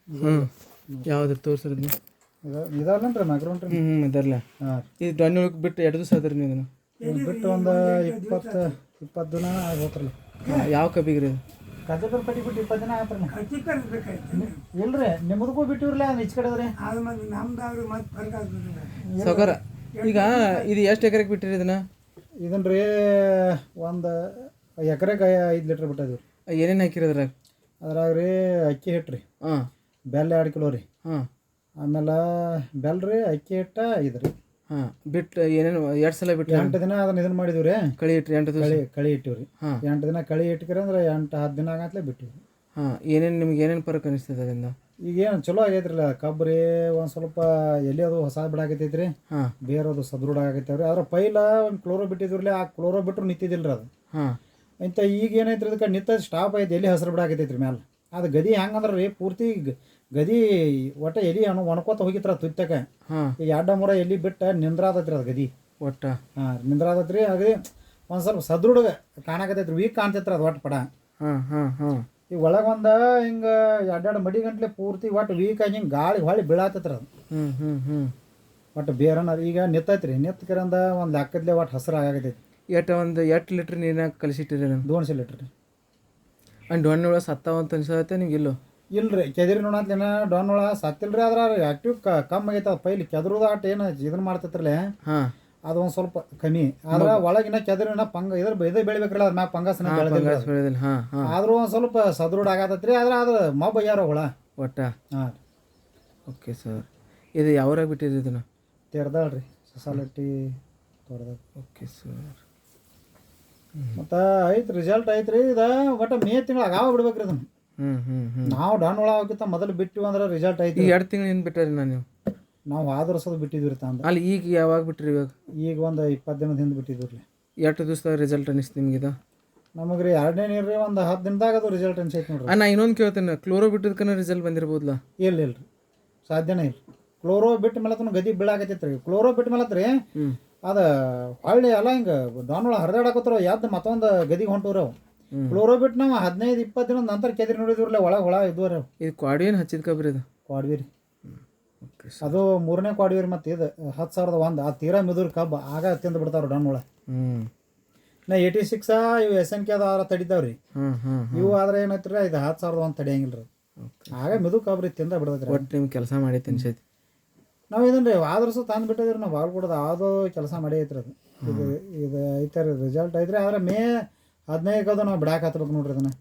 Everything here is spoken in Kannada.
ಹ್ಞೂ ಯಾವ್ದು ತೋರಿಸ್ರಿ ನೀವು ಇದಲ್ಲನ್ರಿ ಮ್ಯಾಗ್ರೌಂಡ್ ಇದರಲ್ಲ ಹಾಂ ಇದು ಡೊಣ್ಣೊಳಗೆ ಬಿಟ್ಟು ಎರಡು ದಿವಸ ಅದ್ರಿ ನೀವು ಇದನ್ನು ಬಿಟ್ಟು ಒಂದು 20 ದಿನ ಹೋತ್ರಲ್ಲ. ಯಾವ ಕಬ್ಬಿಗೆ ರೀ ಇದು ಕಜಪುರ ಕಟ್ಟಿ ಬಿಟ್ಟು 20 ದಿನ ಆಯ್ತು ಇಲ್ರಿ ನಿಮ್ಮದಕ್ಕೂ ಬಿಟ್ಟಿವ್ರಲ್ಲ ಈಚೆ ಕಡೆ ಅದ್ರಿ ಸೌಕರ ಈಗ ಇದು ಎಷ್ಟು ಎಕರೆಗೆ ಬಿಟ್ಟಿರಿ ಇದನ್ನ ಇದನ್ರಿ ಒಂದು ಎಕರೆಗೆ 5 ಲೀಟ್ರ್ ಬಿಟ್ಟದಿವ್ರಿ. ಏನೇನು ಹಾಕಿರಿ ಅದ್ರಾಗ ಅದ್ರಾಗ ರೀ ಅಕ್ಕಿ ಹಿಟ್ಟು ರೀ, ಹಾಂ ಬೆಲ್ಲ 2 ಕಿಲೋ ರೀ, ಹಾಂ ಆಮೇಲೆ ಬೆಲ್ಲ ರೀ, ಅಕ್ಕಿ ಹಿಟ್ಟ 5 ರೀ. ಹಾಂ ಬಿಟ್ಟು ಏನೇನು ಎರಡು ಸಲ ಬಿಟ್ಟು 8 ದಿನ ಅದನ್ನ ಇದನ್ನ ಮಾಡಿದ್ವಿ ರೀ, ಕಳಿ ಇಟ್ರಿ 8 ದಿವಸ ಕಳಿ ಇಟ್ಟಿವ್ರಿ. ಹಾಂ 8 ದಿನ ಕಳಿ ಇಟ್ಕ್ರಿ ಅಂದ್ರೆ 8-10 ದಿನ ಆಗತ್ಲೆ ಬಿಟ್ಟಿವಿ. ಹಾಂ ಏನೇನು ನಿಮ್ಗೆ ಏನೇನು ಫರಕ್ ಅನಿಸ್ತದೆ ಅದರಿಂದ ಈಗೇನು ಚಲೋ ಆಗೈತ್ರಿಲ್ಲ ಕಬ್ಬು ರೀ, ಒಂದು ಸ್ವಲ್ಪ ಎಲ್ಲಿ ಅದು ಹೊಸ ಬಿಡಾಕೈತೈತ್ರಿ, ಹಾಂ ಬೇರೋದು ಸದೃಢ ಆಗೈತವ್ರಿ. ಅದ್ರ ಪೈಲ ಒಂದು ಕ್ಲೋರೋ ಬಿಟ್ಟಿದ್ರಲ್ಲ, ಆ ಕ್ಲೋರೋ ಬಿಟ್ಟರು ನಿಂತಿದ್ದಿಲ್ಲ ರೀ ಅದು. ಹಾಂ ಇಂಥ ಈಗ ಏನೈತ್ರಿ ಅದಕ್ಕೆ ನಿಂತ ಸ್ಟಾಪ್ ಐತಿ, ಎಲ್ಲಿ ಹಸಿರು ಬಿಡಾಕೈತೈತ್ರಿ ಮ್ಯಾಲೆ. ಅದು ಗದಿ ಹೆಂಗಂದ್ರೆ ರೀ ಪೂರ್ತಿ ಗದಿ ಒಟ್ಟ ಎಲ್ಲಿ ಒಣಕೋತ ಹೋಗಿತ್ರ ತುತ್ತಕ್ಕೆ. ಹಾಂ ಈಗ 2-3 ಎಲ್ಲಿ ಬಿಟ್ಟು ನಿಂದ್ರಾದತ್ರಿ ಅದು ಗದಿ ಒಟ್ಟ ಹಾಂ ನಿಂದ್ರಾದತ್ರಿ. ಅದೇ ಒಂದು ಸ್ವಲ್ಪ ಸದೃಢ ಕಾಣಕತೈತ್ರಿ, ವೀಕ್ ಕಾಣ್ತೈತ್ರಿ ಅದು ಒಟ್ಟು ಪಡ. ಹಾಂ ಹಾಂ ಹಾಂ ಈಗ ಒಳಗೊಂದು ಹಿಂಗೆ 2 ಮಡಿ ಗಂಟ್ಲೆ ಪೂರ್ತಿ ಒಟ್ಟು ವೀಕ್ ಆಗಿ ಹಿಂಗೆ ಗಾಳಿ ಹೊಳಿ ಬೀಳಾತೈತ್ರಿ ಅದು. ಹ್ಞೂ ಹ್ಞೂ ಹ್ಞೂ ಒಟ್ಟು ಬೇರನ ಈಗ ನಿಂತೈತ್ರಿ, ನಿಂತ್ಕರಂದ ಒಂದು ಲೆಕ್ಕದ್ಲೆ ಒಟ್ಟು ಹಸಿರು ಆಗತೈತಿ. ಎಷ್ಟು ಲೀಟ್ರ್ ನೀರಾಗ ಕಲಿಸಿಟ್ಟಿರಿ ನಾನು 200 ಲೀಟ್ರ್ ರೀ. ಅಂಡ್ ಡೊಣ್ಣೊಳಗೆ ಸತ್ತಾವ ಅಂತ ಅನ್ಸತ್ತೆ ನಿಮ್ಗೆ ಇಲ್ಲೋ ಇಲ್ರಿ ಕೆದಿರಿ ನೋಡತ್ಲೇನ ಡಾನ್ ಒಳ ಸತ್ತಿಲ್ರಿ. ಅದ್ರ ಆ್ಯಕ್ಟಿವ್ ಕಮ್ಮಿ ಆಗೈತೆ. ಅದು ಪೈಲಿ ಕೆದರುದ ಆಟ ಏನು ಇದನ್ನ ಮಾಡ್ತೈತ್ರಲ್ಲ, ಹಾಂ ಅದು ಒಂದು ಸ್ವಲ್ಪ ಕಮ್ಮಿ. ಆದ್ರೆ ಒಳಗಿನ ಕೆದರಿನ ಇದು ಬೆಳಿಬೇಕ್ರಲ್ಲ, ಅದ್ರ ಮ್ಯಾಗ ಫಂಗಸ್ನ ಬೆಳೆದಿಲ್ಲ. ಹಾಂ ಹಾಂ ಆದ್ರೂ ಒಂದು ಸ್ವಲ್ಪ ಸದೃಢ ಆಗತ್ತೈತ್ರಿ. ಆದ್ರೆ ಅದು ಮಬ್ಬ ಯಾರ ಹುಳ ಒಟ್ಟ. ಹಾಂ ಓಕೆ ಸರ್, ಇದು ಯಾವ್ರಾಗ ಬಿಟ್ಟಿರಿ ಇದನ್ನು? ತೆರ್ದಾಳ್ರಿ ಸೊಸಾಲಿಟಿ ತೋರ್ದಾಗ. ಓಕೆ ಸರ್, ಮತ್ತು ಐತೆ ರಿಸಲ್ಟ್ ಐತ್ರಿ. ಇದು ಒಟ್ಟು ಮೇ ತಿಂಗಳು ಆಗ ಬಿಡ್ಬೇಕ್ರಿ ಇದನ್ನು. ನಾವು ಡಾನ್ ಒಳ ಹೋಗಿತ್ತ ಮೊದಲು ಬಿಟ್ಟಿವಿ ಅಂದ್ರೆ ರಿಸಲ್ಟ್ ಐತಿ. 2 ತಿಂಗಳು ಏನು ಬಿಟ್ಟಾರಿ ನಾನು? ನೀವು ನಾವು ಆದರ್ಸೋದು ಬಿಟ್ಟಿದ್ವಿ ತಂದ. ಅಲ್ಲಿ ಈಗ ಯಾವಾಗ ಬಿಟ್ರಿ? ಇವಾಗ ಈಗ ಒಂದು 20 ದಿನದ ಹಿಂದೆ ಬಿಟ್ಟಿದ್ವಿ ರೀ. ಎಷ್ಟು ದಿವಸದಾಗ ರಿಸಲ್ಟ್ ಅನಿಸ್ತು ನಿಮ್ಗೆ? ನಮಗೆ ರೀ 2ನೇ ನೀರು ರೀ, ಒಂದು 10 ದಿನದಾಗ ಅದು ರಿಸಲ್ಟ್ ಅನ್ಸೈತೆ ನೋಡ್ರಿ. ನಾ ಇನ್ನೊಂದು ಕೇಳ್ತೇನೆ, ಕ್ಲೋರೋ ಬಿಟ್ಟಿದ್ಕನ ರಿಸಲ್ಟ್ ಬಂದಿರ್ಬೋದಲ್ಲ? ಇಲ್ಲ ರೀ, ಸಾಧ್ಯನೇ ಇಲ್ಲ. ಕ್ಲೋರೋ ಬಿಟ್ಟ ಮೇಲೆ ಗದಿ ಬೀಳಾಕತ್ತೈತೆ ರೀ. ಕ್ಲೋರೋ ಬಿಟ್ಟ ಮೇಲೆ ರೀ ಅದು ಹೊಳ್ಳಿ ಎಲ್ಲ ಹಿಂಗೆ ಡಾನ್ಗಳ ಹರಿದಾಡಕತ್ತಾರ, ಯಾವ್ದು ಮತ್ತೊಂದು ಗದಿಗೆ ಹೊಂಟವ್ರಿ ಅವು. ಕ್ಲೋರೋ ಬಿಟ್ಟು ನಾವು 15-20 ದಿನದ ನಂತರ ಕೆದರಿ ನೋಡಿದ್ರಲ್ಲ, ಒಳಗೆ ಹುಳ ಇದ್ವು ರೀ. ಇದು ಕ್ವಾಡಿ ಏನು ಹಚ್ಚಿದ ಕಬ್ರಿ? ಇದು ಕ್ವಾಡ್ವಿ ರೀ, ಅದು 3ನೇ ಕ್ವಾಡ್ವಿ ರೀ. ಮತ್ತು ಇದು 10,001 ಆ ತೀರಾ ಮಿದುರು ಕಬ್ಬು ಆಗ ತಿಂದು ಬಿಡ್ತಾವ್ರಿ ಡಾನ್ಗಳ. ನಾ 86 ಇವು SNK ಅದು ತಡಿತಾವ್ರಿ. ಇವು ಆದ್ರೆ ಏನೈತ್ರಿ, ಇದು 10,001 ತಡಿಯಂಗಿಲ್ಲ ರೀ. ಆಗ ಮಿದು ಕಬ್ರಿ ತಿಂದ ಬಿಡ್ತೈತ್ರಿ. ಒಟ್ಟು ನಿಮ್ಗೆ ಕೆಲಸ ಮಾಡೈತೆ ಅನ್ಸೈತಿ. ನಾವು ಇದನ್ನು ರೀ ಆದರ್ಸು ತಂದು ಬಿಟ್ಟಿದ್ರಿ. ನಾವು ಬಾಲ್ ಕೊಡೋದು ಯಾವುದೋ ಕೆಲಸ ಮಾಡಿ ಐತ್ರಿ ಅದು. ಇದು ಐತೆ ರೀ ರಿಸಲ್ಟ್ ಐತ್ರಿ. ಆದ್ರೆ ಮೇ 15 ನಾವು ಬಿಡಾಕ ಹತ್ಬೇಕು ನೋಡ್ರಿ ಇದನ್ನು.